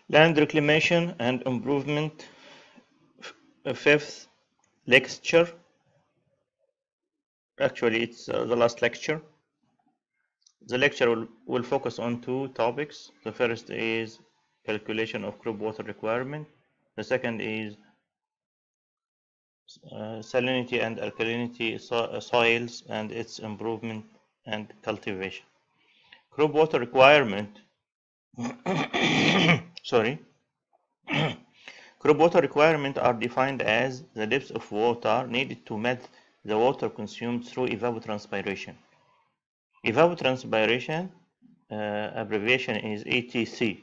Land reclamation and improvement, fifth lecture. Actually, it's the last lecture. The lecture will focus on two topics. The first is calculation of crop water requirement. The second is salinity and alkalinity soils and its improvement and cultivation. Crop water requirement sorry crop water requirements are defined as the depth of water needed to meet the water consumed through evapotranspiration. Evapotranspiration abbreviation is ETC.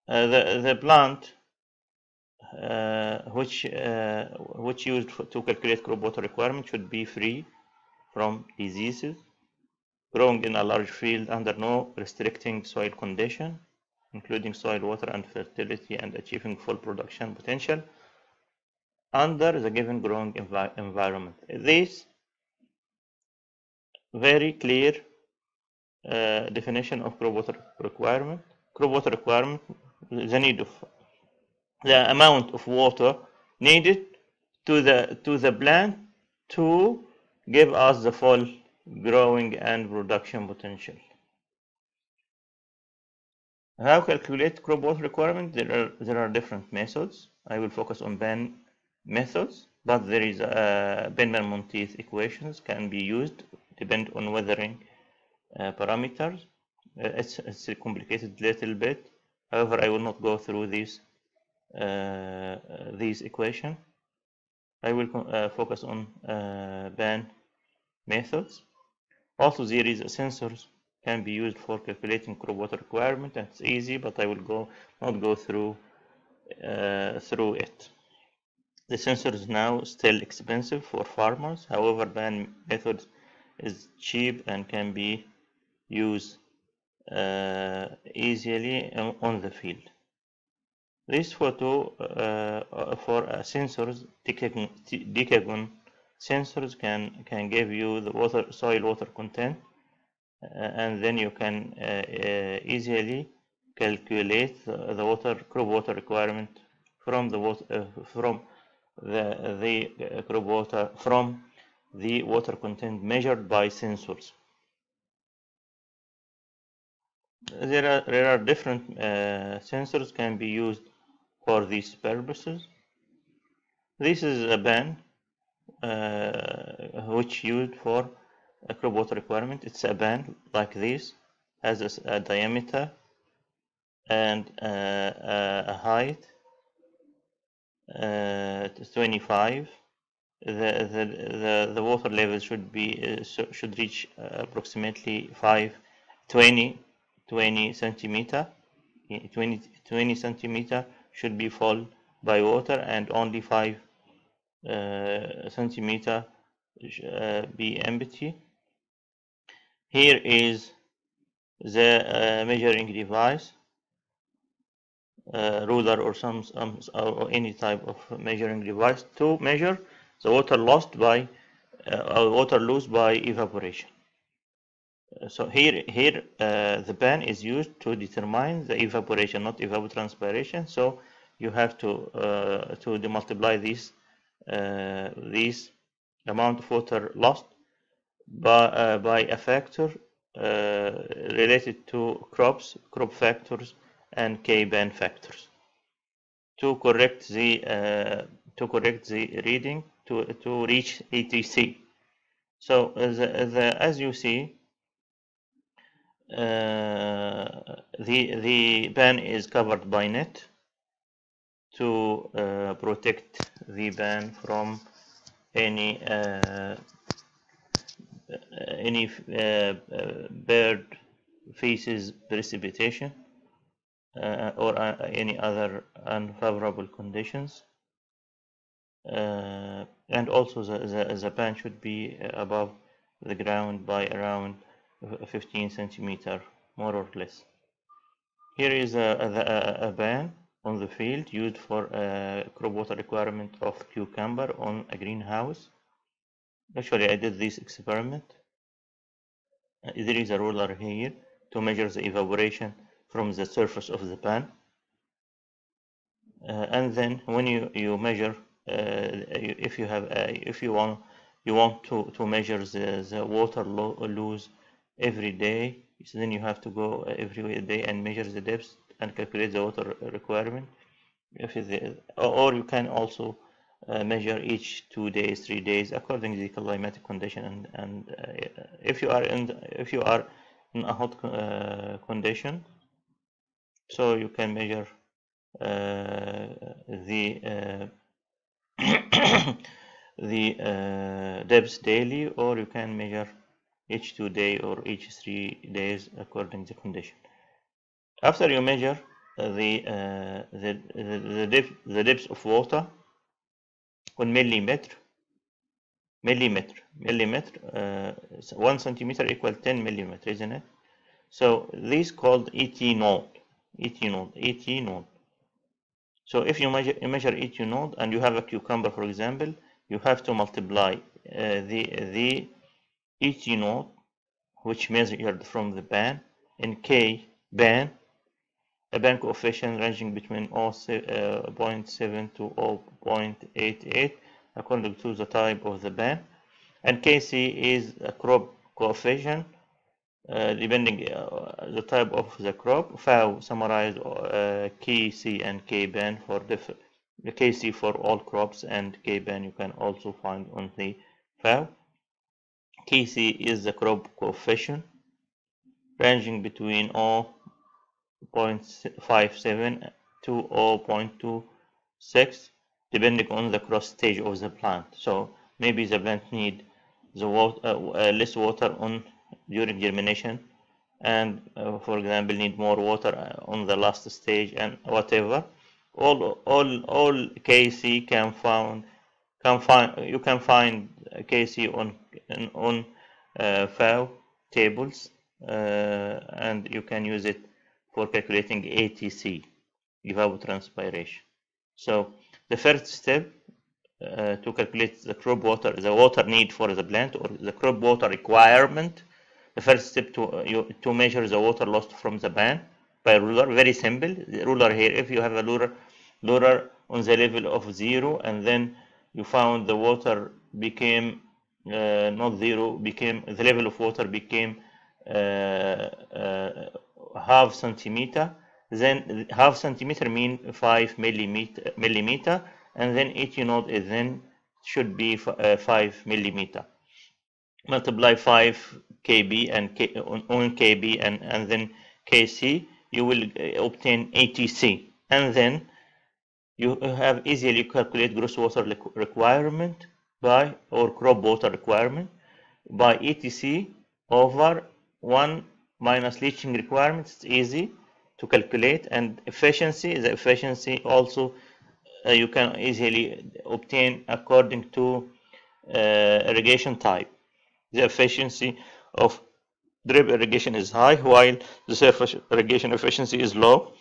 The plant which used to calculate crop water requirement should be free from diseases, growing in a large field under no restricting soil condition, including soil, water, and fertility, and achieving full production potential under the given growing environment. This very clear definition of crop water requirement. Crop water requirement, the amount of water needed to the plant to give us the full growing and production potential. How calculate crop water requirement? There are different methods. I will focus on Ban methods, but there is Ban-Monteith equations can be used depend on weathering parameters. It's a complicated little bit. However, I will not go through these equations. I will focus on Ban methods. Also, there is sensors can be used for calculating crop water requirement, and it's easy, but I will not go through it. The sensor is now still expensive for farmers. However, Ban method is cheap and can be used easily on the field. This photo for sensors, decagon sensors can give you the soil water content, and then you can easily calculate the crop water requirement from the crop water from the water content measured by sensors. There are different sensors can be used for these purposes. This is a ban which used for a crop water requirement. It's a ban like this, has a diameter and a height 25. The water level should reach approximately 20 centimeter. 20 centimeter should be full by water, and only 5 centimeter be empty. Here is the measuring device, ruler or or any type of measuring device to measure the water lost by water loss by evaporation. So here the ban is used to determine the evaporation, not evapotranspiration. So you have to multiply this amount of water lost by a factor related to crop factors and K-ban factors to correct the reading to reach ETC. So as you see, the ban is covered by net to protect the ban from any bird feces precipitation or any other unfavorable conditions, and also the ban should be above the ground by around 15 centimeter, more or less. Here is a ban on the field used for crop water requirement of cucumber on a greenhouse. Actually, I did this experiment. There is a ruler here to measure the evaporation from the surface of the pan. and then when you measure, if you want to measure the water loss every day, so then you have to go every day and measure the depth and calculate the water requirement. Or you can also measure each 2 days, 3 days, according to the climatic condition. And if you are in a hot condition, so you can measure the depth daily, or you can measure each 2 days or each 3 days according to the condition. After you measure the depth of water on millimeter, 1 centimeter equal 10 millimeter, isn't it? So this called ET node. So if you measure ET node and you have a cucumber, for example, you have to multiply the ET node, which measured from the ban, in K ban, a ban coefficient ranging between 0.7 to 0.88 according to the type of the ban, and Kc is a crop coefficient depending the type of the crop. FAO summarized Kc and K-ban for Kc for all crops, and K-ban you can also find on the FAO. Kc is the crop coefficient ranging between 0.57 to 0.26 depending on the cross stage of the plant. So maybe the plant need the less water during germination, and for example need more water on the last stage, and whatever. All Kc you can find Kc on FAO tables, and you can use it for calculating ATC, evapotranspiration. So the first step to calculate the crop water, the water need for the plant, or the crop water requirement. The first step to measure the water lost from the ban by ruler, very simple. The ruler here, if you have a ruler on the level of 0, and then you found the water became not 0, became the level of water became half centimeter, then half centimeter mean 5 millimeter, and then ET node is then should be 5 millimeter. Multiply 5 kb and on kb and then kc, you will obtain ATC, and then you have easily calculate gross water requirement or crop water requirement by ETC over 1 minus leaching requirement. It's easy to calculate. And the efficiency also you can easily obtain according to irrigation type. The efficiency of drip irrigation is high, while the surface irrigation efficiency is low.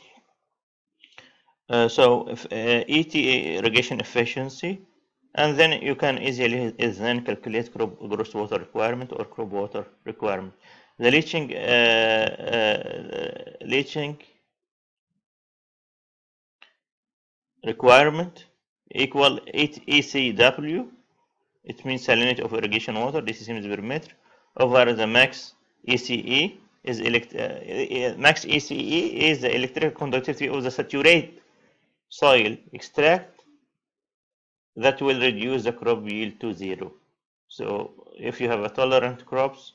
So ETA irrigation efficiency, and then you can easily then calculate gross water requirement or crop water requirement. The leaching requirement equal ECW. It means salinity of irrigation water, decisimeters per meter, over the max ECE is max ECE is the electrical conductivity of the saturated soil extract that will reduce the crop yield to 0. So if you have a tolerant crops,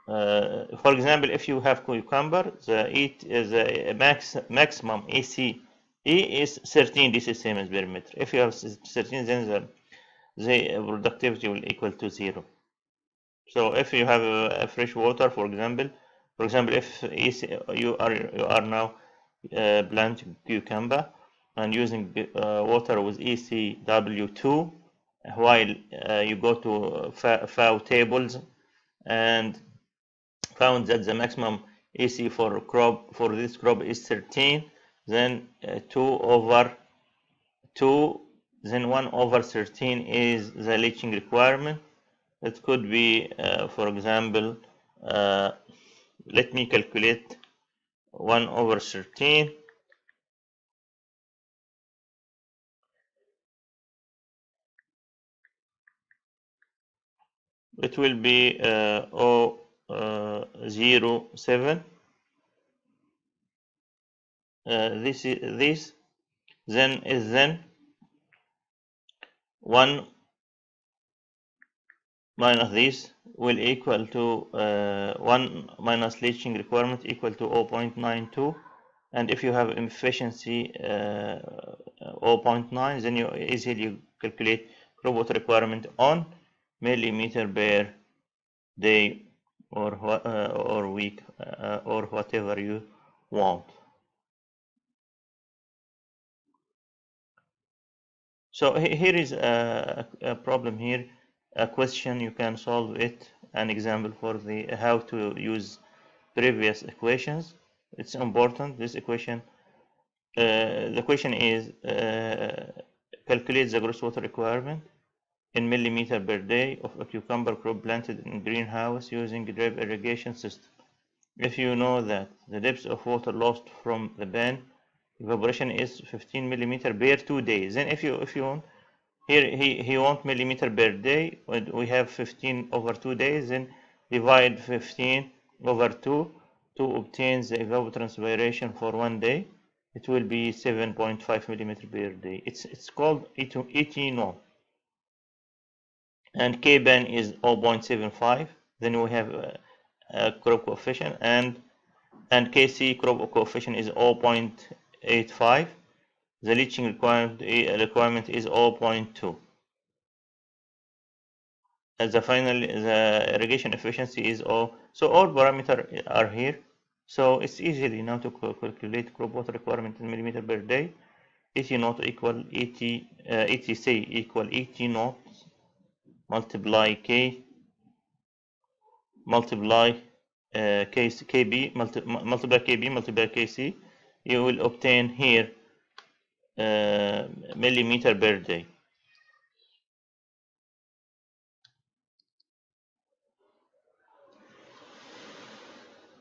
for example, if you have cucumber, the maximum ECE is 13 decisimeters per meter. If you have 13, then the productivity will equal to 0. So if you have a fresh water, for example, if you are now planting cucumber and using water with ECW2, while you go to FAO tables and found that the maximum EC for this crop is 13, then 2 over 2, then 1 over 13 is the leaching requirement. It could be, for example, let me calculate 1 over 13 it will be 0.07. This then 1 minus this will equal to 1 minus leaching requirement equal to 0.92, and if you have efficiency 0.9, then you easily calculate crop water requirement on millimeter per day or week or whatever you want. So here is a problem here, a question. You can solve it, an example for the how to use previous equations. It's important, this equation. The question is calculate the gross water requirement in millimeter per day of a cucumber crop planted in greenhouse using drip irrigation system. If you know that the depth of water lost from the ban evaporation is 15 millimeter per 2 days, then if you want, here he want millimeter per day, we have 15 over 2 days, then divide 15 over 2 to obtain the evapotranspiration for 1 day. It will be 7.5 millimeter per day. It's called ET naught, and K ban is 0.75. Then we have a crop coefficient, and Kc crop coefficient is 0.85. The leaching requirement is 0.2. As the irrigation efficiency is 0. So all parameters are here. So it's easily now to calculate crop water requirement in millimeter per day. ET naught equal ETC equal ET naught multiply K multiply KB multiply KB multiply KC. You will obtain here millimeter per day.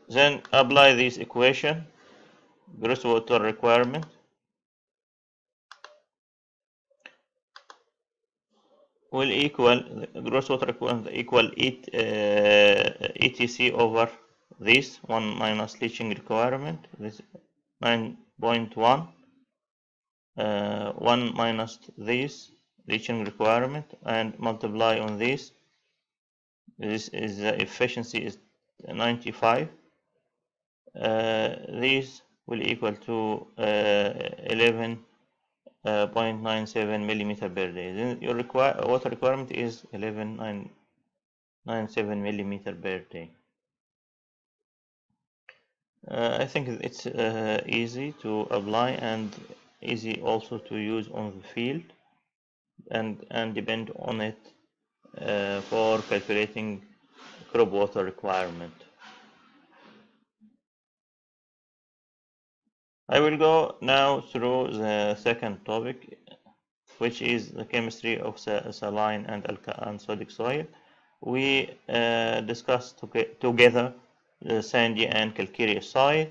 Then apply this equation. Gross water requirement will equal gross water requirement equal ETC over this 1 minus leaching requirement, this 9.1, 1 minus this leaching requirement, and multiply on this. This is the efficiency is 95. This will equal to 11.97 millimeter per day. Then your water requirement is 11.97 millimeter per day. I think it's easy to apply and easy also to use on the field, and depend on it for calculating crop water requirement. I will go now through the second topic, which is the chemistry of saline and sodic soil. We discussed together the sandy and calcareous soil.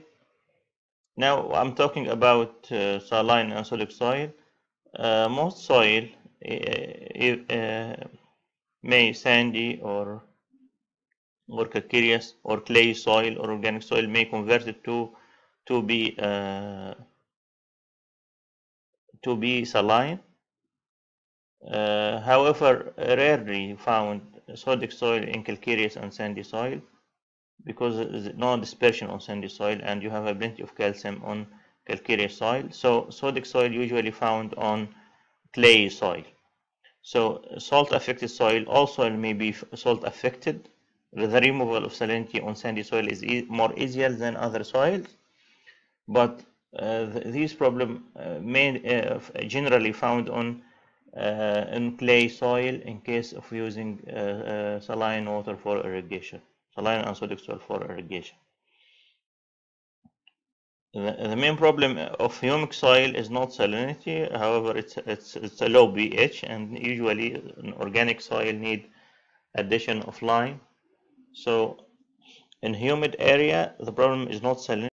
Now I'm talking about saline and sodic soil. Most soil, may sandy or calcareous or clay soil or organic soil, may convert it to be saline. However, rarely found sodic soil in calcareous and sandy soil, because there is no dispersion on sandy soil and you have a plenty of calcium on calcareous soil. So sodic soil usually found on clay soil. So salt affected soil also may be salt affected. The removal of salinity on sandy soil is more easier than other soils, but these problems generally found on in clay soil in case of using saline water for irrigation, saline and sodic soil for irrigation. The main problem of humic soil is not salinity. However, it's a low pH, and usually an organic soil need addition of lime. So in humid area, the problem is not salinity.